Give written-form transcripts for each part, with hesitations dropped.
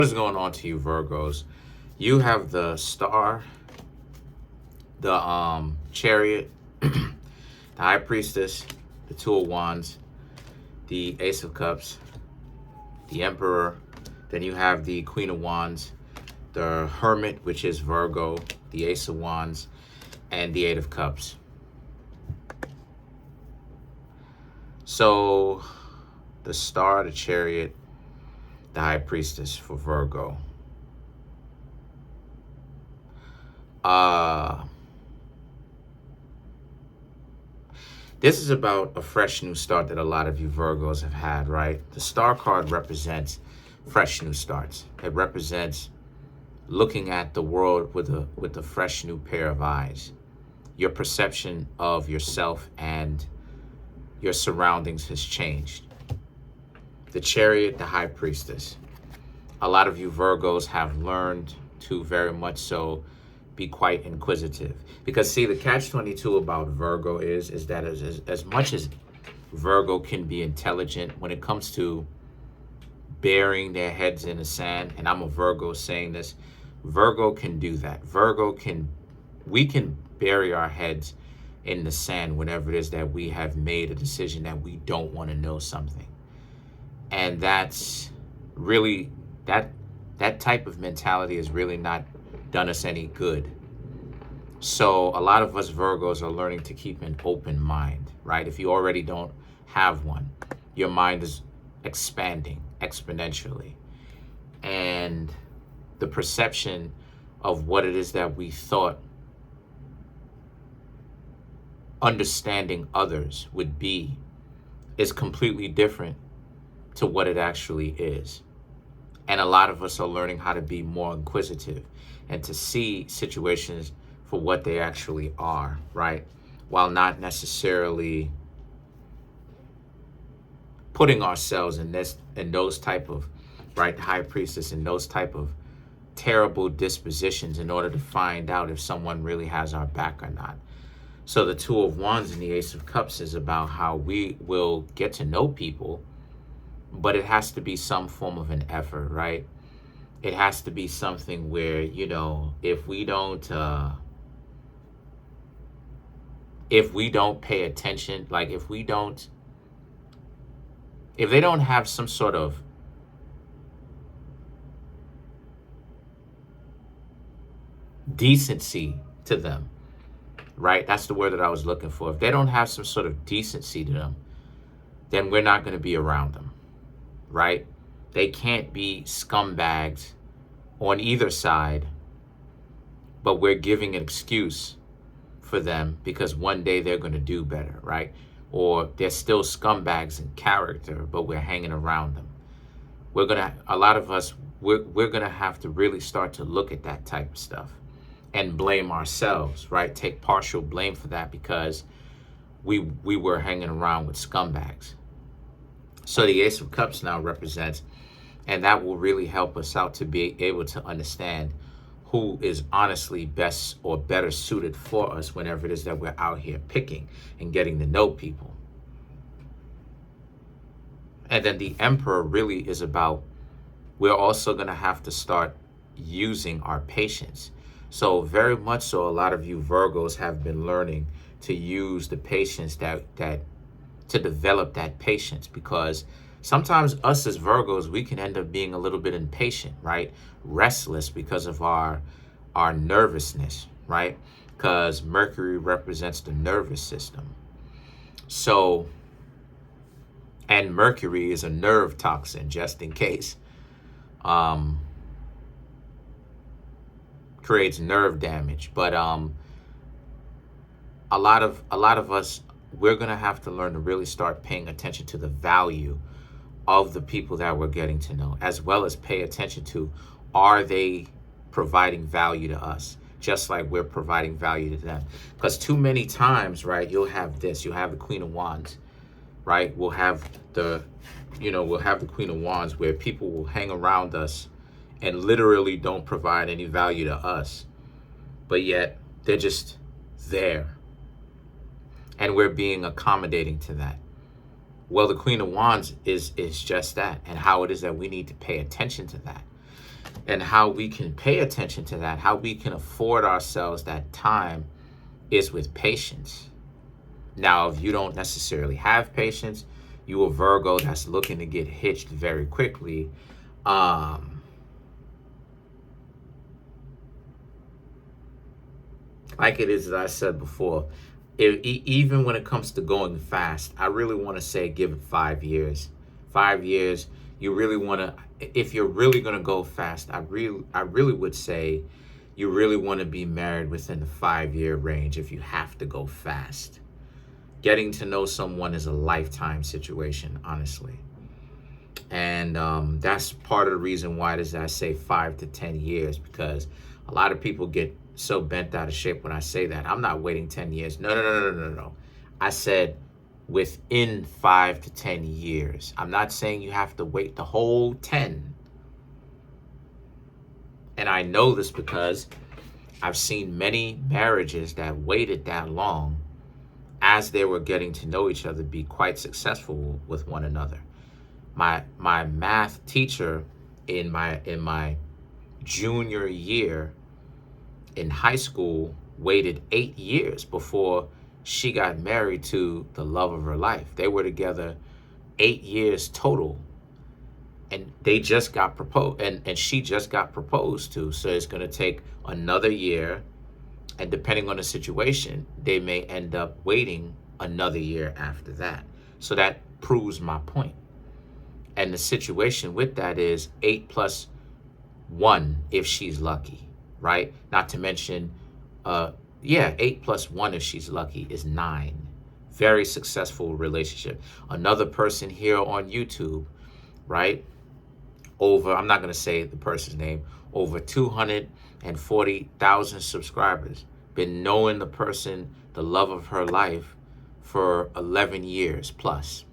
What is going on to you, Virgos? You have the Star, the Chariot, the High Priestess, the Two of Wands, the Ace of Cups, the Emperor. Then you have the Queen of Wands, the Hermit, which is Virgo, the Ace of Wands, and the Eight of Cups. So the Star, the Chariot, the High Priestess for Virgo. This is about a fresh new start that a lot of you Virgos have had, right? The Star card represents fresh new starts. It represents looking at the world with a fresh new pair of eyes. Your perception of yourself and your surroundings has changed. The Chariot, the High Priestess. A lot of you Virgos have learned to very much so be quite inquisitive. Because see, the catch-22 about Virgo is that as much as Virgo can be intelligent when it comes to burying their heads in the sand, and I'm a Virgo saying this, Virgo can do that. We can bury our heads in the sand whenever it is that we have made a decision that we don't want to know something. And that's really, that type of mentality has really not done us any good. So a lot of us Virgos are learning to keep an open mind, right? If you already don't have one, your mind is expanding exponentially. And the perception of what it is that we thought understanding others would be is completely different to what it actually is. And a lot of us are learning how to be more inquisitive and to see situations for what they actually are, right? While not necessarily putting ourselves in those type of, right, High Priestess, in those type of terrible dispositions in order to find out if someone really has our back or not. So the Two of Wands and the Ace of Cups is about how we will get to know people, but it has to be some form of an effort, right? It has to be something where, you know, if we don't pay attention, like if they don't have some sort of decency to them, right? That's the word that I was looking for. If they don't have some sort of decency to them, then we're not going to be around them, right? They can't be scumbags on either side, but we're giving an excuse for them because one day they're going to do better, right? Or they're still scumbags in character, but we're hanging around them. A lot of us, we're going to have to really start to look at that type of stuff and blame ourselves, right? Take partial blame for that because we were hanging around with scumbags. So the Ace of Cups now represents, and that will really help us out to be able to understand who is honestly best or better suited for us whenever it is that we're out here picking and getting to know people. And then the Emperor really is about, we're also going to have to start using our patience. So very much so, a lot of you Virgos have been learning to use the patience to develop that patience, because sometimes us as Virgos, we can end up being a little bit impatient, right? Restless because of our nervousness, right? Because Mercury represents the nervous system. So, and Mercury is a nerve toxin, just in case. Creates nerve damage. But a lot of us, we're going to have to learn to really start paying attention to the value of the people that we're getting to know, as well as pay attention to, are they providing value to us, just like we're providing value to them? Because too many times, right, you'll have the Queen of Wands, right? We'll have the Queen of Wands where people will hang around us and literally don't provide any value to us, but yet they're just there. And we're being accommodating to that. Well, the Queen of Wands is just that, and how it is that we need to pay attention to that. And how we can pay attention to that, how we can afford ourselves that time, is with patience. Now, if you don't necessarily have patience, you a Virgo that's looking to get hitched very quickly. Like it is, as I said before, even when it comes to going fast, I really want to say give it 5 years. 5 years, you really want to, if you're really going to go fast, I really would say you really want to be married within the 5-year range if you have to go fast. Getting to know someone is a lifetime situation, honestly. And that's part of the reason why I say 5 to 10 years, because a lot of people get so bent out of shape when I say that. I'm not waiting 10 years. No. I said within 5 to 10 years. I'm not saying you have to wait the whole 10. And I know this because I've seen many marriages that waited that long, as they were getting to know each other, be quite successful with one another. My math teacher in my junior year in high school waited 8 years before she got married to the love of her life. They were together 8 years total, and they just got proposed, and she just got proposed to. So it's going to take another year, and depending on the situation, they may end up waiting another year after that. So that proves my point. And the situation with that is 8 plus 1 if she's lucky, right? Not to mention, 8 plus 1 if she's lucky is 9. Very successful relationship. Another person here on YouTube, right? I'm not going to say the person's name, over 240,000 subscribers. Been knowing the person, the love of her life, for 11 years plus.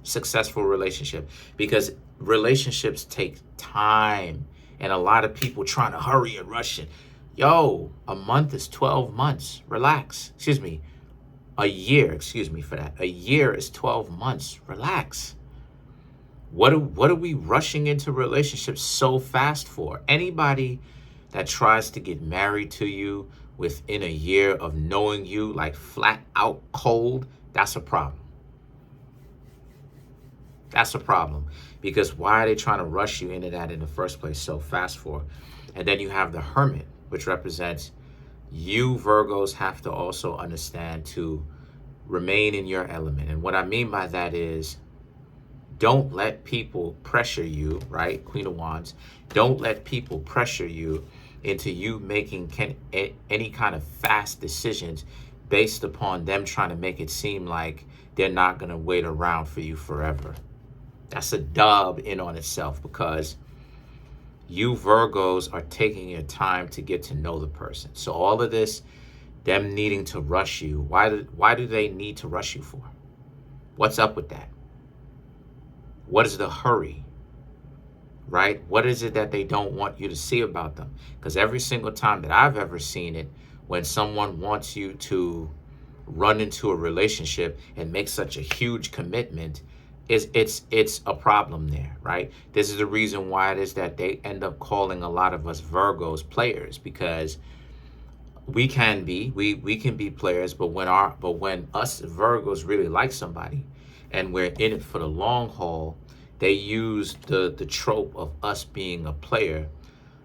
Successful relationship, because relationships take time, and a lot of people trying to hurry and rush it. Yo, a month is 12 months. Relax. A year for that. A year is 12 months. Relax. What are we rushing into relationships so fast for? Anybody that tries to get married to you within a year of knowing you, like flat out cold, that's a problem. That's a problem, because why are they trying to rush you into that in the first place so fast for? And then you have the Hermit, which represents you Virgos have to also understand to remain in your element. And what I mean by that is, don't let people pressure you, right? Queen of Wands. Don't let people pressure you into you making any kind of fast decisions based upon them trying to make it seem like they're not going to wait around for you forever. That's a dub in on itself, because you Virgos are taking your time to get to know the person. So all of this, them needing to rush you, why do they need to rush you for? What's up with that? What is the hurry, right? What is it that they don't want you to see about them? Because every single time that I've ever seen it, when someone wants you to run into a relationship and make such a huge commitment, it's a problem there, right? This is the reason why it is that they end up calling a lot of us Virgos players, because we can be players, but when us Virgos really like somebody and we're in it for the long haul, they use the trope of us being a player,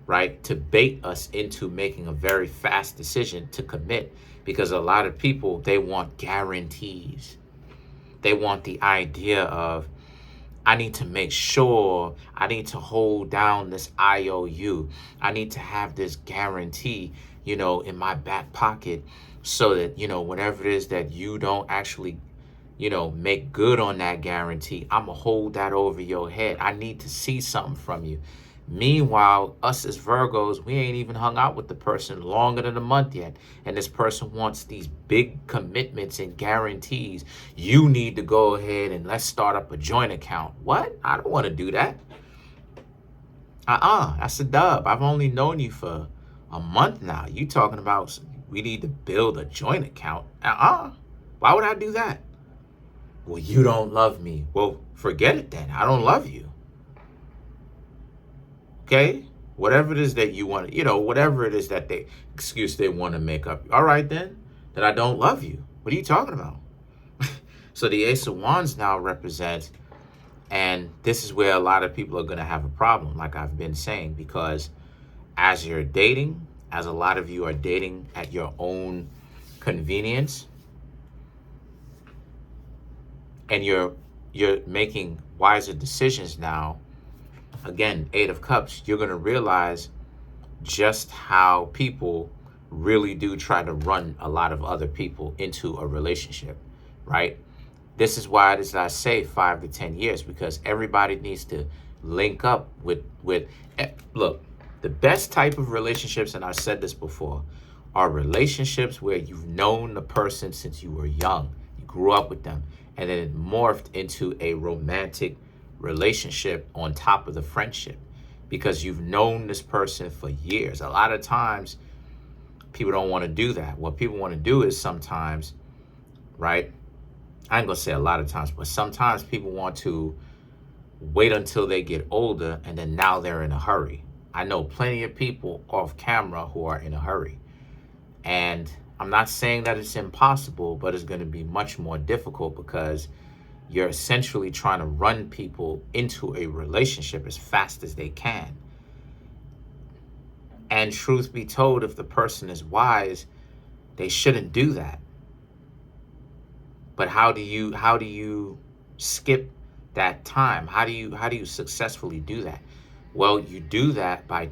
right, to bait us into making a very fast decision to commit, because a lot of people, they want guarantees. They want the idea of, I need to make sure, I need to hold down this IOU. I need to have this guarantee, in my back pocket, so that, whatever it is that you don't actually, make good on that guarantee, I'm going to hold that over your head. I need to see something from you. Meanwhile, us as Virgos, we ain't even hung out with the person longer than a month yet. And this person wants these big commitments and guarantees. You need to go ahead and let's start up a joint account. What? I don't want to do that. That's a dub. I've only known you for a month now. You talking about we need to build a joint account. Why would I do that? Well, you don't love me. Well, forget it then. I don't love you. Okay? Whatever it is that you want, whatever it is that excuse they want to make up. All right, then I don't love you. What are you talking about? So the Ace of Wands now represents, and this is where a lot of people are going to have a problem, like I've been saying, because as you're dating, as a lot of you are dating at your own convenience, and you're making wiser decisions now. Again, Eight of Cups, you're going to realize just how people really do try to run a lot of other people into a relationship, right? This is why it is I say 5 to 10 years, because everybody needs to link up with look, the best type of relationships, and I've said this before, are relationships where you've known the person since you were young. You grew up with them, and then it morphed into a romantic relationship on top of the friendship, because you've known this person for years. A lot of times, people don't want to do that. What people want to do is sometimes, right? I ain't gonna say a lot of times, but sometimes people want to wait until they get older, and then now they're in a hurry. I know plenty of people off camera who are in a hurry. And I'm not saying that it's impossible, but it's going to be much more difficult, because you're essentially trying to run people into a relationship as fast as they can. And truth be told, if the person is wise, they shouldn't do that. But how do you skip that time? How do you successfully do that? Well, you do that by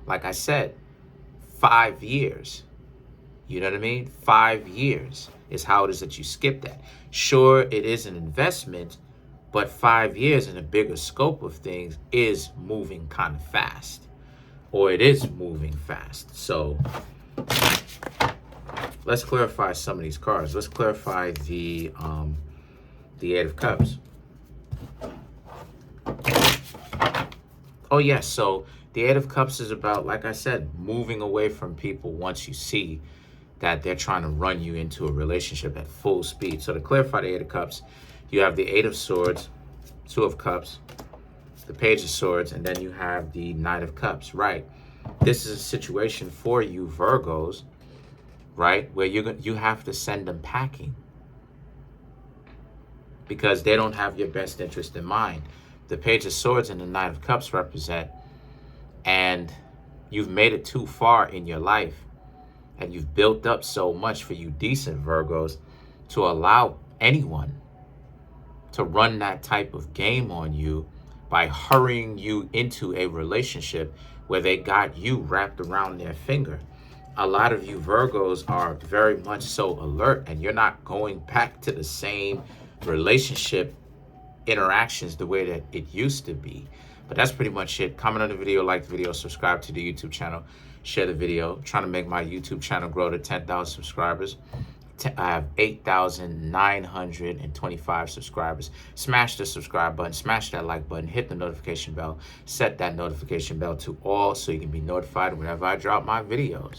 like I said, 5 years. You know what I mean? 5 years is how it is that you skip that. Sure, it is an investment, but 5 years in a bigger scope of things is moving kind of fast, or it is moving fast. So let's clarify some of these cards. Let's clarify the Eight of Cups. Oh yes, so the Eight of Cups is about, like I said, moving away from people once you see that they're trying to run you into a relationship at full speed. So to clarify the Eight of Cups, you have the Eight of Swords, Two of Cups, the Page of Swords, and then you have the Knight of Cups, right? This is a situation for you Virgos, right, where you have to send them packing, because they don't have your best interest in mind. The Page of Swords and the Knight of Cups represent, and you've made it too far in your life, and you've built up so much for you decent Virgos to allow anyone to run that type of game on you by hurrying you into a relationship where they got you wrapped around their finger. A lot of you Virgos are very much so alert, and you're not going back to the same relationship interactions the way that it used to be. But that's pretty much it. Comment on the video, like the video, subscribe to the YouTube channel, share the video. I'm trying to make my YouTube channel grow to 10,000 subscribers. I have 8,925 subscribers. Smash the subscribe button, smash that like button, hit the notification bell, set that notification bell to all so you can be notified whenever I drop my videos.